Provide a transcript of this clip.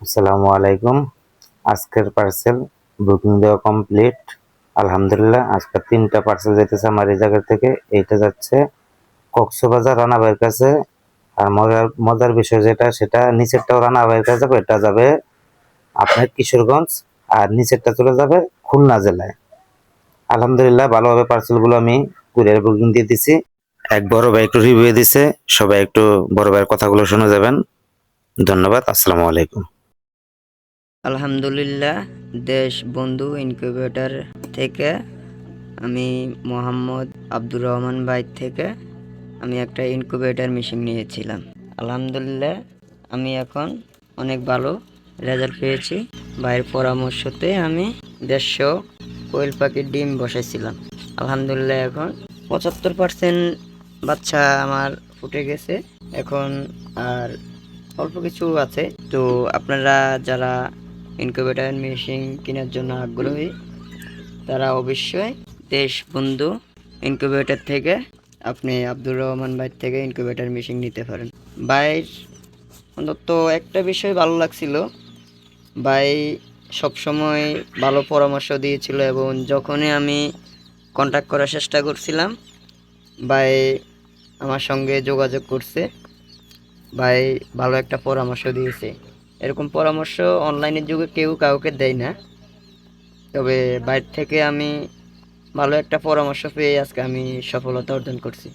আসসালামু আলাইকুম। আজকের পার্সেল বুকিং দেওয়া কমপ্লিট। আলহামদুলিল্লাহ আজকে 3টা পার্সেল যাইতেছে আমার এই জায়গা থেকে। এইটা যাচ্ছে কক্সবাজার রানা ভাইয়ের কাছে। আর মজার মজার বিষয় যেটা সেটা নিচেরটাও রানা ভাইয়ের কাছে যাবে, এটা যাবে আপনার কিশোরগঞ্জ, আর নিচেরটা চলে যাবে খুলনা জেলায়। আলহামদুলিল্লাহ ভালোভাবে পার্সেলগুলো আমি কুরিয়ার বুকিং দিয়ে দিছি। এক বড় ভাই একটু রিভিউ দিছে, সবাই একটু বড় ভাইয়ের কথাগুলো শুনে যাবেন। ধন্যবাদ। আসসালামু আলাইকুম। আলহামদুলিল্লাহ, দেশ বন্ধু ইনকিউবেটর থেকে আমি মোহাম্মদ আব্দুর রহমান ভাই থেকে আমি একটা ইনকিউবেটর মেশিন নিয়েছিলাম। আলহামদুলিল্লাহ, আমি এখন অনেক ভালো রেজাল্ট পেয়েছি। ভাইয়ের পরামর্শতে আমি 150 কোয়েল পাখির ডিম বসাইছিলাম। আলহামদুলিল্লাহ, এখন 75% বাচ্চা আমার ফুটে গেছে। এখন আর অল্প কিছু আছে। তো আপনারা যারা ইনকিউবেটর মেশিন কেনার জন্য আগ্রহী, তারা অবশ্যই দেশ বন্ধু ইনকিউবেটর থেকে আপনি আব্দুর রহমান ভাই থেকে ইনকিউবেটর মেশিন নিতে পারেন। ভাইয়ের অন্তত একটা বিষয় ভালো লাগছিল, ভাই সবসময় ভালো পরামর্শ দিয়েছিল এবং যখনই আমি কন্ট্যাক্ট করার চেষ্টা করছিলাম, ভাই আমার সঙ্গে যোগাযোগ করছে। ভাই ভালো একটা পরামর্শ দিয়েছে। এরকম পরামর্শ অনলাইনের যুগে কেউ কাউকে দেয় না। তবে বাইরে থেকে আমি ভালো একটা পরামর্শ পেয়ে আজকে আমি সফলতা অর্জন করছি।